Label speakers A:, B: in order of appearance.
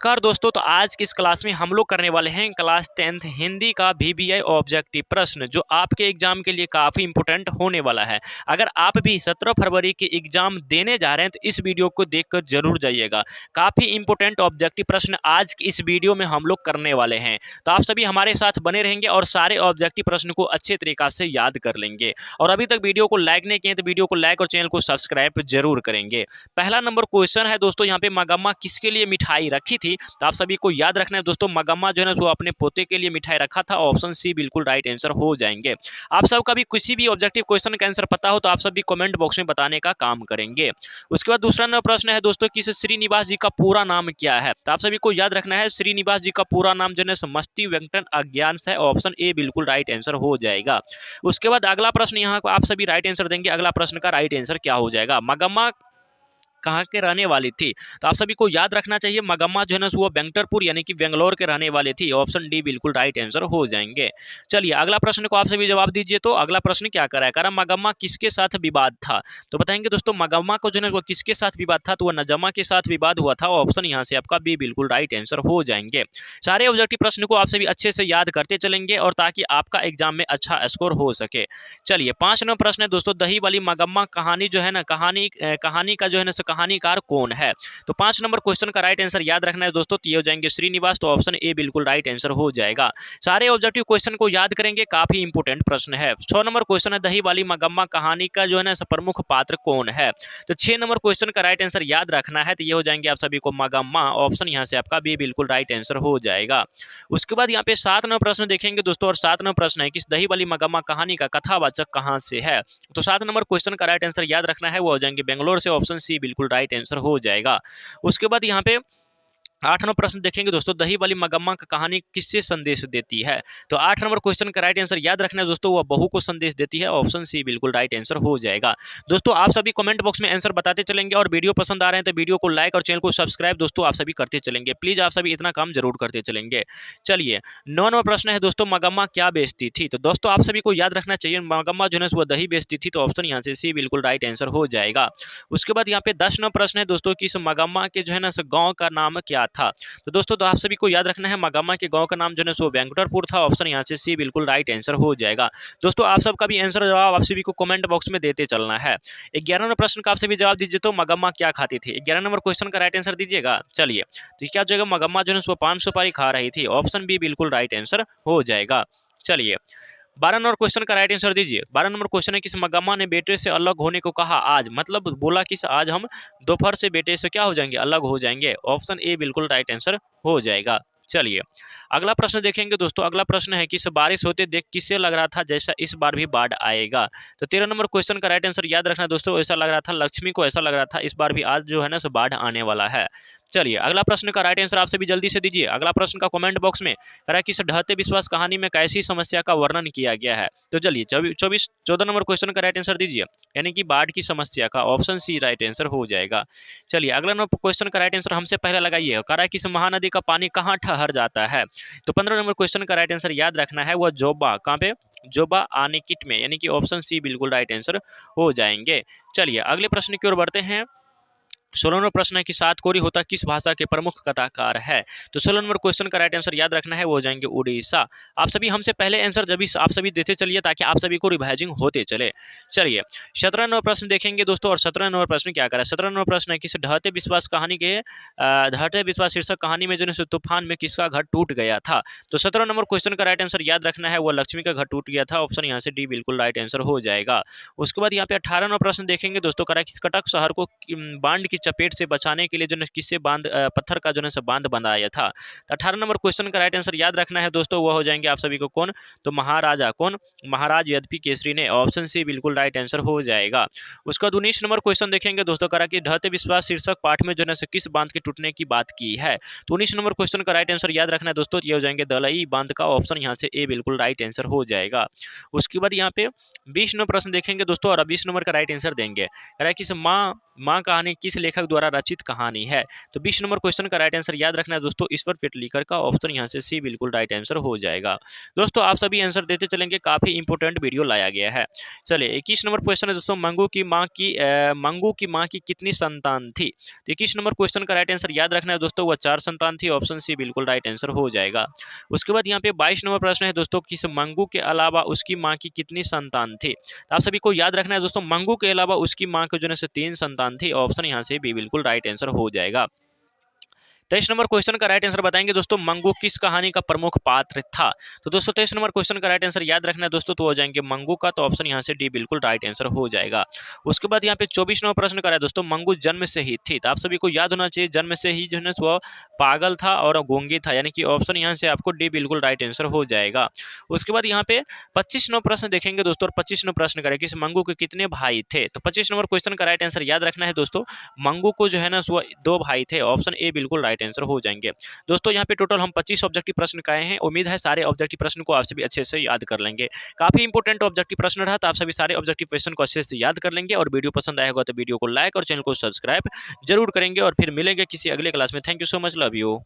A: नमस्कार दोस्तों। तो आज की इस क्लास में हम लोग करने वाले हैं क्लास 10th हिंदी का VBI ऑब्जेक्टिव प्रश्न, जो आपके एग्जाम के लिए काफ़ी इंपॉर्टेंट होने वाला है। अगर आप भी 17 फरवरी के एग्जाम देने जा रहे हैं तो इस वीडियो को देखकर जरूर जाइएगा। काफ़ी इंपॉर्टेंट ऑब्जेक्टिव प्रश्न आज की इस वीडियो में हम लोग करने वाले हैं, तो आप सभी हमारे साथ बने रहेंगे और सारे ऑब्जेक्टिव प्रश्न को अच्छे तरीका से याद कर लेंगे। और अभी तक वीडियो को लाइक नहीं किए तो वीडियो को लाइक और चैनल को सब्सक्राइब जरूर करेंगे। पहला नंबर क्वेश्चन है दोस्तों, यहाँ पे मगम्मा किसके लिए मिठाई रखी थी? तो आप सभी को याद रखना है दोस्तों, मगम्मा जो है ना वो अपने पोते के लिए मिठाई रखा था। ऑप्शन सी बिल्कुल राइट आंसर हो जाएंगे। आप सबका भी किसी भी ऑब्जेक्टिव क्वेश्चन का आंसर पता हो तो आप सभी कमेंट बॉक्स में बताने का काम करेंगे। उसके बाद दूसरा नंबर प्रश्न है दोस्तों, कि श्रीनिवास जी का पूरा नाम क्या है? तो आप सभी को याद रखना है, श्रीनिवास जी का पूरा नाम जो है मस्ती वेंकटन अज्ञान है। ऑप्शन ए बिल्कुल राइट आंसर हो जाएगा। उसके बाद अगला प्रश्न, यहाँ आप सभी राइट आंसर देंगे। अगला प्रश्न का राइट आंसर क्या हो जाएगा? मगम्मा कहाँ के रहने वाली थी? तो आप सभी को याद रखना चाहिए, मगम्मा जो है ना वो बेंगटरपुर यानी कि बेंगलोर के रहने वाली थी। ऑप्शन डी बिल्कुल राइट आंसर हो जाएंगे। चलिए अगला प्रश्न को आप सभी जवाब दीजिए। तो अगला प्रश्न क्या करा है? करा मगम्मा किसके साथ विवाद था? तो बताएंगे दोस्तों, मगम्मा को जो है वो किसके साथ विवाद था? तो वह नजमा के साथ विवाद हुआ था। ऑप्शन यहाँ से आपका बी बिल्कुल राइट आंसर हो जाएंगे। सारे ऑब्जेक्टिव प्रश्न को आप सभी अच्छे से याद करते चलेंगे और ताकि आपका एग्जाम में अच्छा स्कोर हो सके। चलिए 5 नंबर प्रश्न है दोस्तों, दही वाली मगम्मा कहानी जो है ना, कहानी का जो है ना कहानीकार कौन है? तो 5 नंबर क्वेश्चन का राइट आंसर याद रखना है दोस्तों, तो ये हो जाएंगे श्रीनिवास। तो ऑप्शन ए बिल्कुल राइट आंसर हो जाएगा। सारे ऑब्जेक्टिव क्वेश्चन को याद करेंगे, काफी इंपोर्टेंट प्रश्न है। 6 नंबर क्वेश्चन है, दही वाली मगम्मा कहानी का जो है ना प्रमुख पात्र कौन है? तो 6 नंबर क्वेश्चन का राइट आंसर याद रखना है, तो ये हो जाएंगे आप सभी को मगम्मा। ऑप्शन यहाँ से आपका बी बिल्कुल राइट आंसर हो जाएगा। उसके बाद यहाँ पे 7 नंबर प्रश्न देखेंगे दोस्तों, और 7 नंबर प्रश्न है कि दही वाली मगम्मा कहानी का कथावाचक कहाँ से है? तो 7 नंबर क्वेश्चन का राइट आंसर याद रखना है, वो हो जाएंगे बेंगलोर से। ऑप्शन सी बिल्कुल राइट आंसर हो जाएगा। उसके बाद यहाँ पे 8 नंबर प्रश्न देखेंगे दोस्तों, दही वाली मगम्मा का कहानी किससे संदेश देती है? तो 8 नंबर क्वेश्चन का राइट आंसर याद रखना है दोस्तों, वह बहू को संदेश देती है। ऑप्शन सी बिल्कुल राइट आंसर हो जाएगा। दोस्तों आप सभी कमेंट बॉक्स में आंसर बताते चलेंगे, और वीडियो पसंद आ रहे हैं तो वीडियो को लाइक और चैनल को सब्सक्राइब दोस्तों आप सभी करते चलेंगे। प्लीज आप सभी इतना काम जरूर करते चलेंगे। चलिए 9 नंबर प्रश्न है दोस्तों, मगम्मा क्या बेचती थी? तो दोस्तों आप सभी को याद रखना चाहिए, मगम्मा जो है वह दही बेचती थी। तो ऑप्शन यहाँ से सी बिल्कुल राइट आंसर हो जाएगा। उसके बाद यहाँ पे 10 नंबर प्रश्न है दोस्तों, कि इस मगम्मा के जो है ना गाँव का नाम क्या था? तो दोस्तों तो आप सभी को याद रखना है, मगम्मा के गांव का नाम जो है सो वेंकटरपुर था। ऑप्शन यहाँ से सी बिल्कुल राइट आंसर हो जाएगा। दोस्तों आप सबका भी आंसर जवाब आप सभी को कमेंट बॉक्स में देते चलना है। 11 नंबर प्रश्न का आप सभी जवाब दीजिए। तो मगम्मा क्या खाती थी? 11 नंबर क्वेश्चन का राइट आंसर दीजिएगा। चलिए तो क्या जगह मगम्मा जो है सो पान सुपारी खा रही थी। ऑप्शन बी बिल्कुल राइट आंसर हो जाएगा। चलिए 12 नंबर क्वेश्चन का राइट आंसर दीजिए। 12 नंबर क्वेश्चन है, किस मगम्मा ने बेटे से अलग होने को कहा आज? मतलब बोला कि आज हम दोपहर से बेटे से क्या हो जाएंगे, अलग हो जाएंगे। ऑप्शन ए बिल्कुल राइट आंसर हो जाएगा। चलिए अगला प्रश्न देखेंगे दोस्तों। अगला प्रश्न है कि बारिश होते देख किससे लग रहा था जैसा इस बार भी बाढ़ आएगा? तो 13 नंबर क्वेश्चन का राइट आंसर याद रखना दोस्तों, ऐसा लग रहा था लक्ष्मी को, ऐसा लग रहा था इस बार भी आज जो है ना बाढ़ आने वाला है। चलिए अगला प्रश्न का राइट आंसर आप सभी जल्दी से दीजिए। अगला प्रश्न का कमेंट बॉक्स में कह रहा है कि ढहते विश्वास कहानी में कैसी समस्या का वर्णन किया गया है? तो चलिए 14 नंबर क्वेश्चन का राइट आंसर दीजिए, यानी कि बाढ़ की समस्या का। ऑप्शन सी राइट आंसर हो जाएगा। चलिए अगला नंबर क्वेश्चन का राइट आंसर हमसे पहले लगाइए। कह रहा है कि महानदी का पानी कहाँ ठहर जाता है? तो 15 नंबर क्वेश्चन का राइट आंसर याद रखना है, वह जोबा, कहाँ पे? जोबा आनेकिट में, यानी कि ऑप्शन सी बिल्कुल राइट आंसर हो जाएंगे। चलिए अगले प्रश्न की ओर बढ़ते हैं। 16 नंबर प्रश्न है कि सातकोरी होता किस भाषा के प्रमुख कथाकार है? तो 16 नंबर क्वेश्चन का राइट आंसर याद रखना है, वो हो जाएंगे उड़ीसा। आप सभी हमसे पहले आंसर जब आप सभी देते चलिए ताकि आप सभी को रिवाइजिंग होते चले। चलिए 17 नंबर प्रश्न देखेंगे दोस्तों, और 17 नंबर प्रश्न क्या करा? 17 नंबर प्रश्न है कि ढहते विश्वास कहानी के ढहते विश्वास शीर्षक कहानी में जो है तूफान में किसका घर टूट गया था? तो 17 नंबर क्वेश्चन का राइट आंसर याद रखना है, वो लक्ष्मी का घर टूट गया था। ऑप्शन यहाँ से डी बिल्कुल राइट आंसर हो जाएगा। उसके बाद यहाँ पे 18 नंबर प्रश्न देखेंगे दोस्तों, करा कि कटक शहर को बाढ़ की चपेट से बचाने के लिए जो है किससे बांध पत्थर का जो है बांध बनाया था? तो 18 नंबर क्वेश्चन का राइट आंसर याद रखना है दोस्तों, वो हो जाएंगे आप सभी को कौन? तो महाराजा, कौन? महाराज यद्यपि केसरी ने। ऑप्शन सी बिल्कुल राइट आंसर हो जाएगा। उसका 19 नंबर क्वेश्चन देखेंगे दोस्तों, करा कि ढहते विश्वास शीर्षक पाठ में जो है किस बांध के टूटने की बात की है? तो 19 नंबर क्वेश्चन का राइट आंसर याद रखना है दोस्तों, ये हो जाएंगे दलई बांध का। ऑप्शन यहाँ से ए बिल्कुल राइट आंसर हो जाएगा। उसके बाद यहाँ पे 20 नंबर प्रश्न देखेंगे दोस्तों, और 20 नंबर का राइट आंसर देंगे। करा कि माँ कहानी किस लेखक लेखक द्वारा रचित कहानी है? तो 20 नंबर क्वेश्चन का राइट आंसर याद रखना है दोस्तों, ईश्वर पेटलीकर का। ऑप्शन यहाँ से सी बिल्कुल राइट आंसर हो जाएगा। दोस्तों आप सभी आंसर देते चलेंगे, काफी इंपोर्टेंट वीडियो लाया गया है। चलिए 21 नंबर क्वेश्चन है दोस्तों, मंगू की माँ की कितनी संतान थी? तो 21 नंबर क्वेश्चन का राइट आंसर याद रखना है दोस्तों, वह 4 संतान थी। ऑप्शन सी बिल्कुल राइट आंसर हो जाएगा। उसके बाद यहाँ पे 22 नंबर प्रश्न है दोस्तों, कि मंगू के अलावा उसकी माँ की कितनी संतान थी? तो आप सभी को याद रखना है दोस्तों, मंगू के अलावा उसकी माँ के जो है 3 संतान थी। ऑप्शन यहाँ से भी बिल्कुल राइट आंसर हो जाएगा। 23 नंबर क्वेश्चन का राइट आंसर बताएंगे दोस्तों, मंगू किस कहानी का प्रमुख पात्र था? तो दोस्तों 23 नंबर क्वेश्चन का राइट आंसर याद रखना है दोस्तों, तो हो जाएंगे मंगू का। तो ऑप्शन यहाँ से डी बिल्कुल राइट आंसर हो जाएगा। उसके बाद यहाँ पे 24 नंबर प्रश्न का है दोस्तों, मंगू जन्म से ही थी? तो आप सभी को याद होना चाहिए, जन्म से ही जो है वह पागल था और गूंगी था, यानी कि ऑप्शन यहाँ से आपको डी बिल्कुल राइट आंसर हो जाएगा। उसके बाद यहाँ पे 25 नंबर प्रश्न देखेंगे दोस्तों, और 25 नंबर प्रश्न करें कि मंगू के कितने भाई थे? तो 25 नंबर क्वेश्चन का राइट आंसर याद रखना है दोस्तों, मंगू को जो है ना 2 भाई थे। ऑप्शन ए बिल्कुल राइट आंसर हो जाएंगे। दोस्तों यहाँ पे टोटल हम 25 ऑब्जेक्टिव प्रश्न काए हैं। उम्मीद है सारे ऑब्जेक्टिव प्रश्न को आप सभी अच्छे से याद कर लेंगे। काफी इंपोर्टेंट ऑब्जेक्टिव प्रश्न रहा, तो आप सभी सारे ऑब्जेक्टिव क्वेश्चन को अच्छे से याद कर लेंगे। और वीडियो पसंद आया होगा तो वीडियो को लाइक और चैनल को सब्सक्राइब जरूर करेंगे। और फिर मिलेंगे किसी अगले क्लास में। Thank you so much, love you.